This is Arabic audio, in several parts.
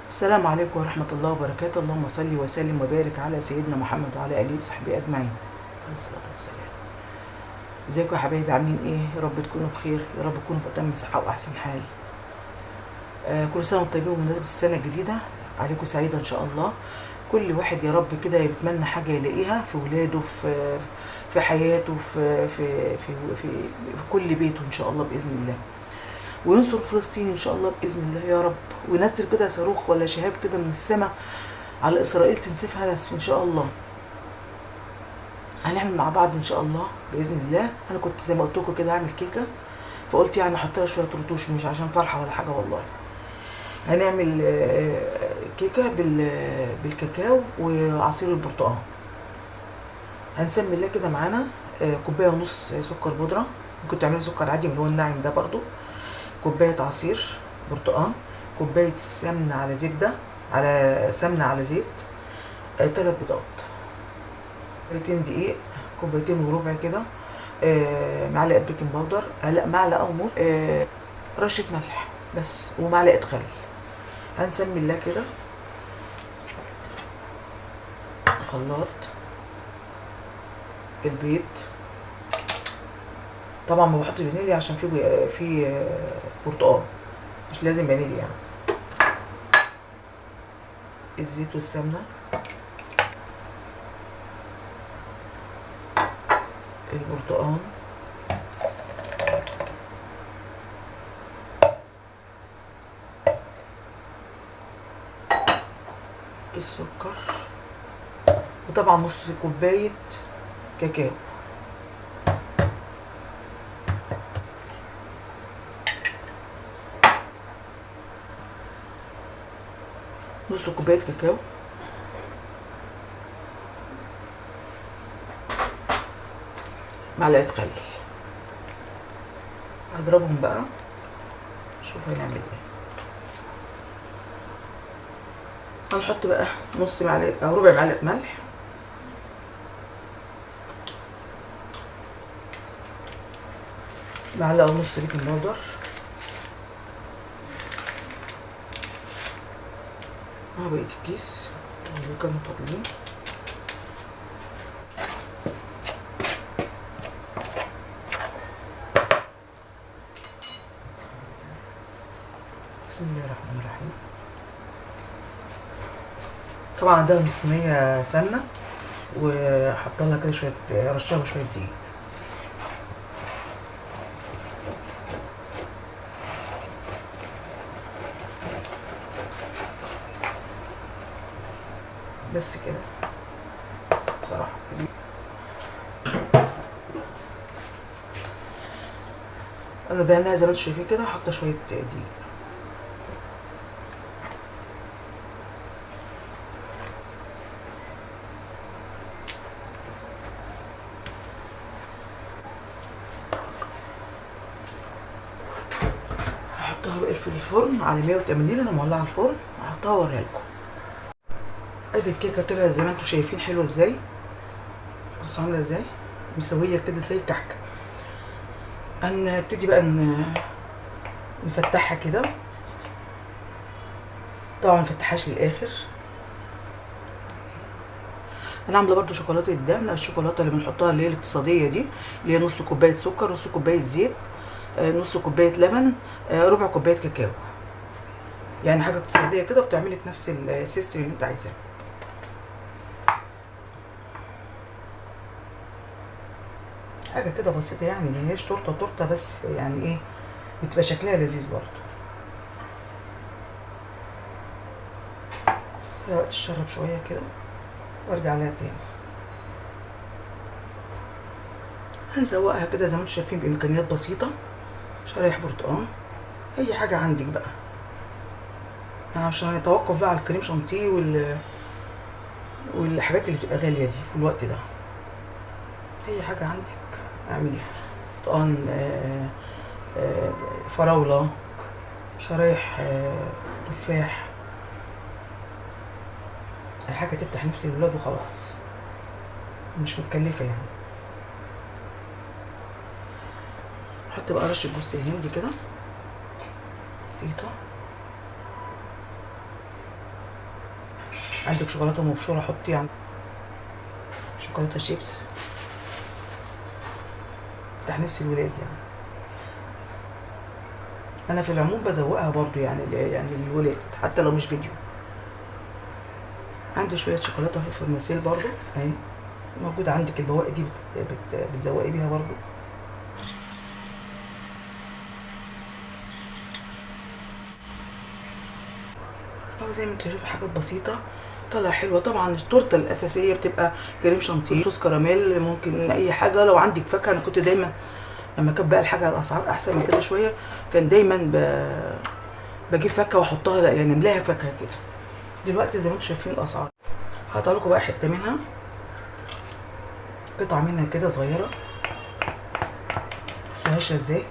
السلام عليكم ورحمة الله وبركاته. اللهم صل وسلم وبارك على سيدنا محمد وعلى آله وصحبه أجمعين. عليه الصلاة والسلام. ازيكم يا حبايبي، عاملين ايه؟ يا رب تكونوا بخير، يا رب تكونوا في أتم صحة وأحسن حال. كل سنة وانتم طيبين بمناسبة السنة الجديدة، عليكم سعيدة إن شاء الله. كل واحد يا رب كده يتمنى حاجة يلاقيها في ولاده، في حياته، في كل بيته إن شاء الله بإذن الله، وينصر فلسطين ان شاء الله باذن الله يا رب، وينزل كده صاروخ ولا شهاب كده من السماء على اسرائيل تنسفها نسف ان شاء الله. هنعمل مع بعض ان شاء الله باذن الله. انا كنت زي ما قلت لكم كده هعمل كيكه، فقلت يعني احط لها شويه رطوش، مش عشان فرحه ولا حاجه والله. هنعمل كيكه بالكاكاو وعصير البرتقال. هنسمي الله كده معانا كوبايه ونص سكر بودره، ممكن تعملي سكر عادي من اللي هو الناعم ده برضو، كوبايه عصير برتقال، كوبايه سمنه على زبده على سمنه على زيت، 3 بيضات، كوبايتين دقيق، كوبايتين وربع كده، معلقه بيكنج باودر، لا معلقه ونص، رشه ملح بس، ومعلقه خل. هنسمي الله كده. خلاط البيض، طبعا ما بحطش فانيليا عشان في برتقال، مش لازم فانيليا يعني. الزيت والسمنه، البرتقال، السكر، وطبعا نص كوبايه كاكاو. نص كوبايه كاكاو، معلقه خل. هضربهم بقى، شوف هنعمل ايه. هنحط بقى نص معلقه او ربع معلقه ملح، معلقه ونص بيكنج باودر، بقيه الكيس اللي كانوا فاضلين، بسم الله الرحمن الرحيم. طبعا ادهن الصينيه سمنه، وحط لها كده شويه، رشها شويه دقيق. بس كده بصراحه. انا دهناها زي ما انتم شايفين كده، حاطه شويه دقيق. هحطها بقى في الفرن على 180، انا مولعه الفرن، هحطها واوريها لكم. ادي الكيكه طلعت زي ما انتم شايفين حلوه ازاي، بصوا عامله ازاي، مسويه كده زي الكحكه. هنبتدي بقى نفتحها كده، طبعا مفتحهاش للاخر. انا عامله برده شوكولاته الدهن، الشوكولاته اللي بنحطها اللي هي الاقتصاديه دي، اللي هي نص كوبايه سكر، نص كوبايه زيت، نص كوبايه لبن، ربع كوبايه كاكاو، يعني حاجه اقتصاديه كده، وبتعملي في نفس السيستم اللي انت عايزاه. حاجه كده بسيطه يعني، ما هياش تورته بس يعني ايه، بتبقى شكلها لذيذ برضه. سيبها بقى تشرب شويه كده وارجع لها تاني. هنزوقها كده زي ما انتم شايفين بامكانيات بسيطه، شرايح برتقال، اي حاجه عندك بقى، عشان نتوقف بقى على الكريم شانتيه والحاجات اللي بتبقى غاليه دي في الوقت ده. اي حاجه عندك اعمليها، برتقال، فراوله، شرايح تفاح، اي حاجه تفتح نفس الولاد وخلاص، مش متكلفه يعني. حط بقى رشه جوز الهند كده بسيطه، عندك شوكولاته مبشوره حطي، يعني شوكولاته شيبس بتاع نفس الولاد يعني. انا في العموم بزوقها برضو يعني الولاد حتى لو مش فيديو. عندي شويه شوكولاته في الفرماسيل برضو اهي موجوده عندك، البواقي دي بتزوقي بيها برضو. اهو زي ما انت شايفه حاجات بسيطه طالعه حلوه. طبعا التورته الاساسيه بتبقى كريم شانتيه، صوص كراميل، ممكن اي حاجه. لو عندك فاكهه، انا كنت دايما لما كانت بقى الحاجه الاسعار احسن من كده شويه كان دايما بجيب فاكهه واحطها يعني املاها فاكهه كده. دلوقتي زي ما انتم شايفين الاسعار. هقطع لكم بقى حته منها، قطعه منها كده صغيره، بصوا هشه ازاي.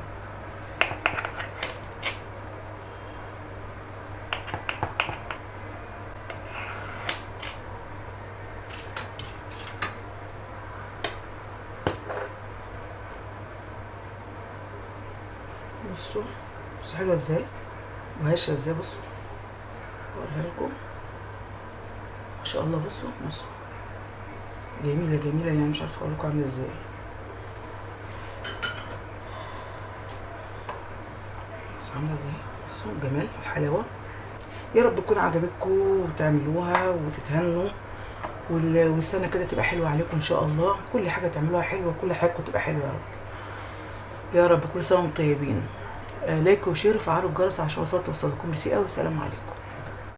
بصوا حلوه ازاي وهشه ازاي. بصوا اوريها لكم ما شاء الله. بصوا جميله يعني، مش عارفه اقول لكم عامله ازاي. بصوا عامله ازاي، بصوا الجمال والحلاوه. يا رب تكون عجبتكم وتعملوها وتتهنوا، والسنه كده تبقى حلوه عليكم ان شاء الله. كل حاجه تعملوها حلوه، كل حاجه تبقى حلوه يا رب. يا رب كل سنه وانتم طيبين. لايك وشير وفعلوا الجرس عشان وصلت توصلكم. ميرسي قوي، سلام عليكم.